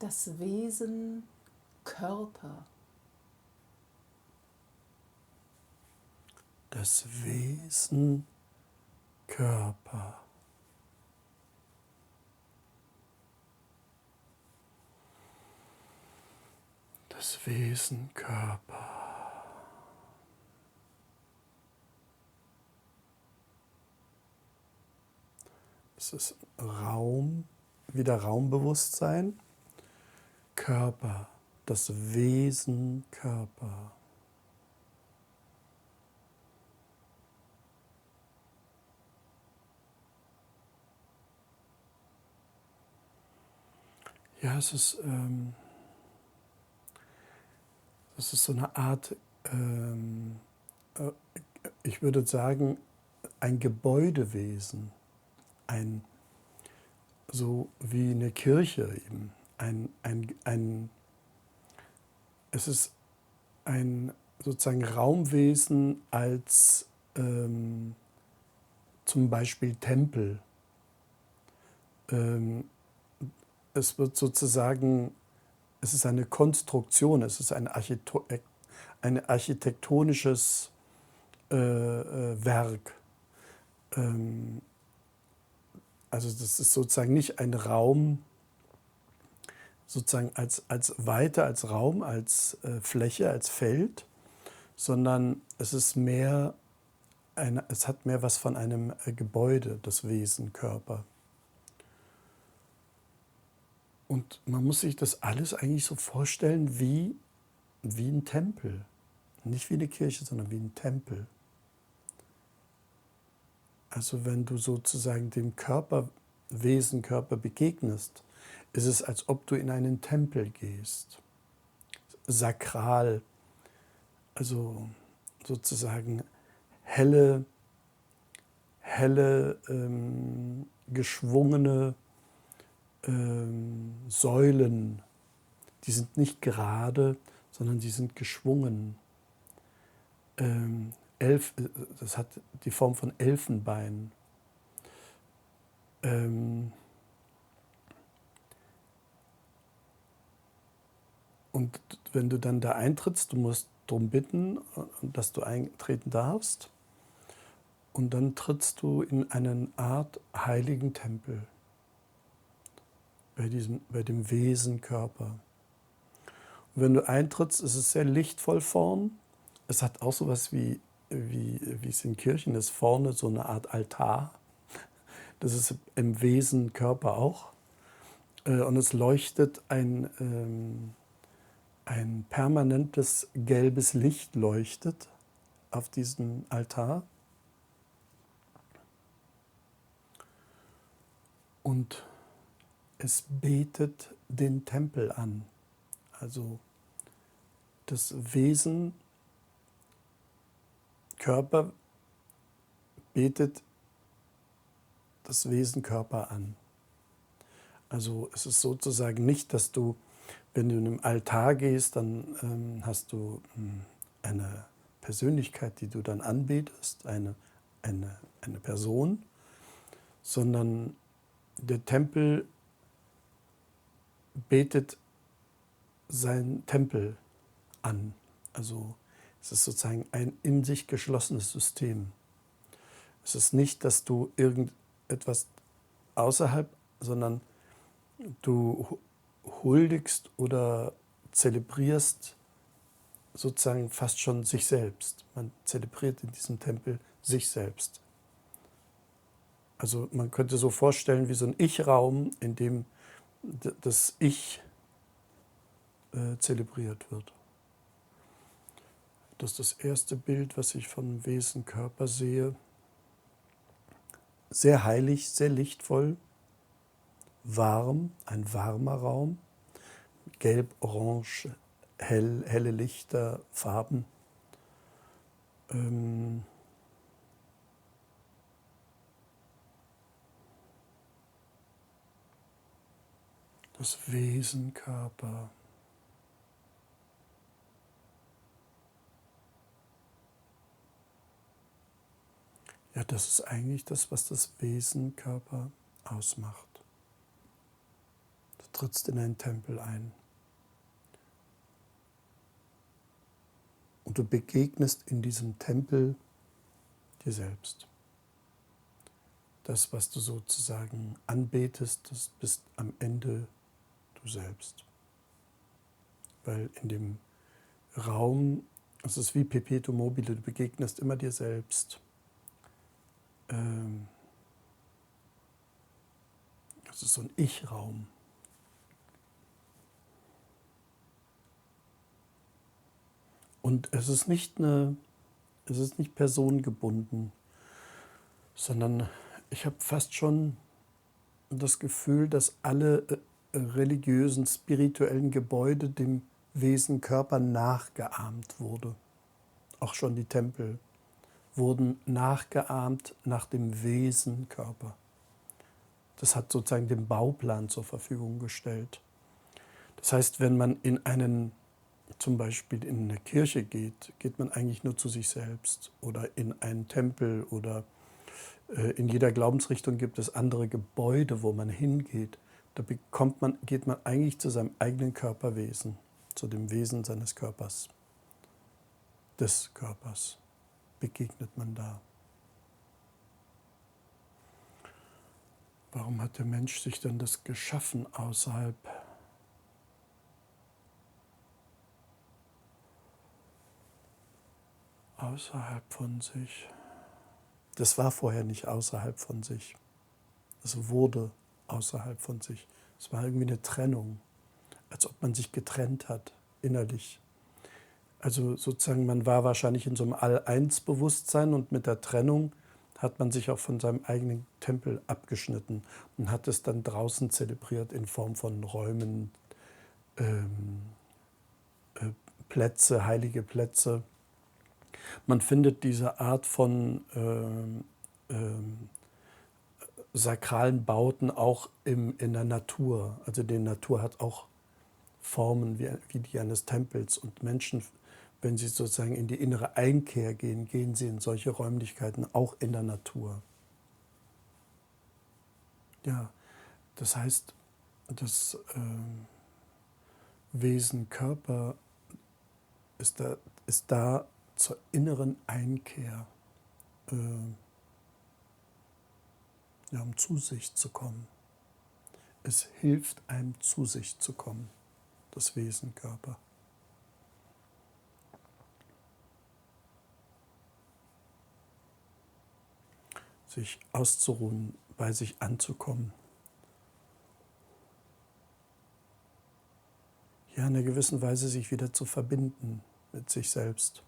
das Wesen Körper. Das Wesen Körper. Das Wesen Körper. Es ist Raum, wieder Raumbewusstsein. Körper, das Wesen Körper. Ja, es ist so eine Art, äh, ich würde sagen, ein Gebäudewesen, so wie eine Kirche eben. Es ist ein sozusagen Raumwesen als zum Beispiel Tempel. Es wird sozusagen, es ist eine Konstruktion, es ist ein architektonisches Werk. Also das ist sozusagen nicht ein Raum, sozusagen als Weite, als Raum, als Fläche, als Feld, sondern es ist mehr es hat mehr was von einem Gebäude, das Wesen Körper. Und man muss sich das alles eigentlich so vorstellen wie ein Tempel. Nicht wie eine Kirche, sondern wie ein Tempel. Also wenn du sozusagen dem Körperwesen, Körper begegnest, ist es, als ob du in einen Tempel gehst. Sakral, also sozusagen helle, geschwungene Säulen. Die sind nicht gerade, sondern die sind geschwungen. Das hat die Form von Elfenbein. Und wenn du dann da eintrittst, du musst darum bitten, dass du eintreten darfst. Und dann trittst du in eine Art heiligen Tempel bei dem Wesen Körper. Und wenn du eintrittst, ist es sehr lichtvoll vorn. Es hat auch sowas wie es in Kirchen ist, vorne so eine Art Altar. Das ist im Wesen Körper auch. Und es leuchtet ein permanentes gelbes Licht leuchtet auf diesem Altar. Und es betet den Tempel an. Also das Wesen Körper betet das Wesen Körper an. Also es ist sozusagen nicht, dass du, wenn du in den Altar gehst, dann hast du eine Persönlichkeit, die du dann anbetest, eine Person, sondern der Tempel betet seinen Tempel an. Also es ist sozusagen ein in sich geschlossenes System. Es ist nicht, dass du irgendetwas außerhalb, sondern du huldigst oder zelebrierst sozusagen fast schon sich selbst. Man zelebriert in diesem Tempel sich selbst. Also man könnte so vorstellen wie so ein Ich-Raum, in dem das Ich zelebriert wird. Das ist das erste Bild, was ich von Wesen Körper sehe. Sehr heilig, sehr lichtvoll, warm, ein warmer Raum, gelb, orange, helle Lichter, Farben. Das Wesen Körper. Ja, das ist eigentlich das, was das Wesen Körper ausmacht. trittst in einen Tempel ein. Und du begegnest in diesem Tempel dir selbst. Das, was du sozusagen anbetest, das bist am Ende du selbst. Weil in dem Raum, es ist wie Perpetuum mobile, du begegnest immer dir selbst. Das ist so ein Ich-Raum. Und es ist nicht personengebunden, sondern ich habe fast schon das Gefühl, dass alle religiösen, spirituellen Gebäude dem Wesen Körper nachgeahmt wurde. Auch schon die Tempel wurden nachgeahmt nach dem Wesen Körper. Das hat sozusagen den Bauplan zur Verfügung gestellt. Das heißt, wenn man zum Beispiel in eine Kirche geht, geht man eigentlich nur zu sich selbst. Oder in einen Tempel oder in jeder Glaubensrichtung gibt es andere Gebäude, wo man hingeht. Da geht man eigentlich zu seinem eigenen Körperwesen, zu dem Wesen seines Körpers, des Körpers. Begegnet man da. Warum hat der Mensch sich dann das geschaffen außerhalb von sich? Das war vorher nicht außerhalb von sich. Es wurde außerhalb von sich. Es war irgendwie eine Trennung, als ob man sich getrennt hat, innerlich. Also sozusagen, man war wahrscheinlich in so einem All-Eins-Bewusstsein und mit der Trennung hat man sich auch von seinem eigenen Tempel abgeschnitten und hat es dann draußen zelebriert in Form von Räumen, Plätze, heilige Plätze. Man findet diese Art von sakralen Bauten auch in der Natur. Also die Natur hat auch Formen wie die eines Tempels. Und Menschen, wenn sie sozusagen in die innere Einkehr gehen, gehen sie in solche Räumlichkeiten auch in der Natur. Ja, das heißt, das Wesen Körper ist da zur inneren Einkehr, um zu sich zu kommen. Es hilft einem, zu sich zu kommen, das Wesen Körper. Sich auszuruhen, bei sich anzukommen. Ja, in einer gewissen Weise sich wieder zu verbinden mit sich selbst.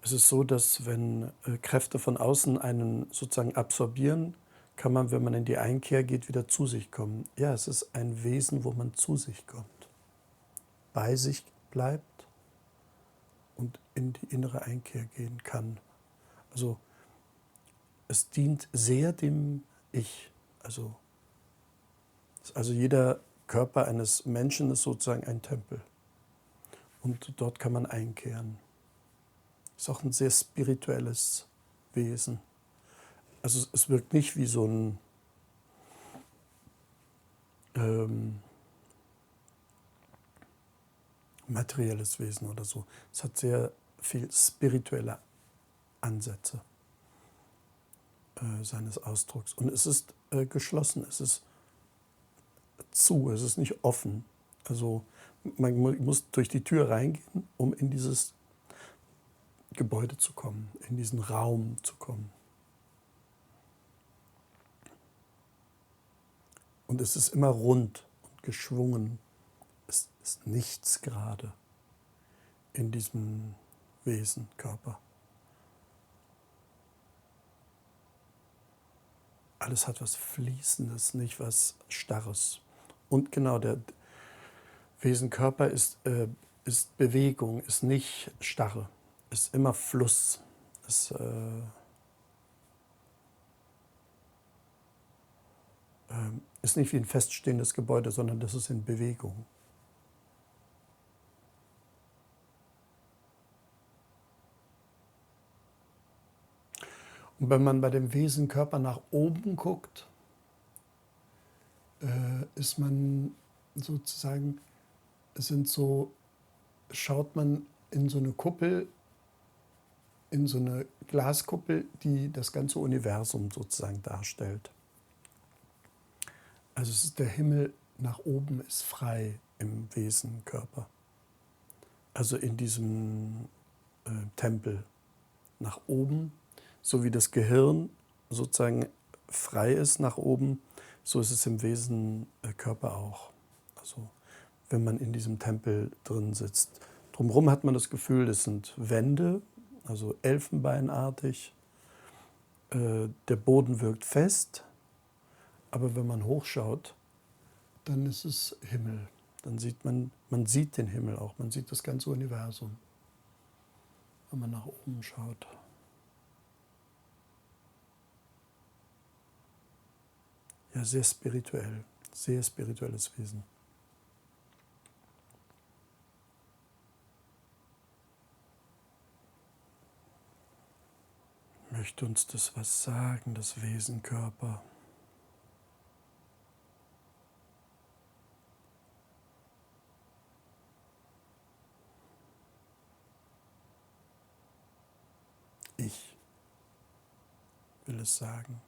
Es ist so, dass wenn Kräfte von außen einen sozusagen absorbieren, kann man, wenn man in die Einkehr geht, wieder zu sich kommen. Ja, es ist ein Wesen, wo man zu sich kommt, bei sich bleibt und in die innere Einkehr gehen kann. Also es dient sehr dem Ich. Also jeder Körper eines Menschen ist sozusagen ein Tempel. Und dort kann man einkehren. Ist auch ein sehr spirituelles Wesen. Also es wirkt nicht wie so ein materielles Wesen oder so. Es hat sehr viel spirituelle Ansätze seines Ausdrucks. Und es ist geschlossen, es ist zu, es ist nicht offen. Also man muss durch die Tür reingehen, um in dieses Gebäude zu kommen, in diesen Raum zu kommen. Und es ist immer rund und geschwungen. Es ist nichts gerade in diesem Wesen, Körper. Alles hat was Fließendes, nicht was Starres. Und genau, der Wesen Körper ist Bewegung, ist nicht Starre, ist immer Fluss. Ist nicht wie ein feststehendes Gebäude, sondern das ist in Bewegung. Und wenn man bei dem Wesen Körper nach oben guckt, ist man sozusagen sind so, schaut man in so eine Kuppel, in so eine Glaskuppel, die das ganze Universum sozusagen darstellt. Also es ist der Himmel nach oben ist frei im Wesen Körper. Also in diesem Tempel nach oben, so wie das Gehirn sozusagen frei ist nach oben, so ist es im Wesen Körper auch. Also wenn man in diesem Tempel drin sitzt. Drumherum hat man das Gefühl, das sind Wände, also elfenbeinartig. Der Boden wirkt fest, aber wenn man hochschaut, dann ist es Himmel. Dann sieht man sieht den Himmel auch, man sieht das ganze Universum, wenn man nach oben schaut. Ja, sehr spirituelles Wesen. Möchte uns das was sagen, das Wesen Körper? Ich will es sagen.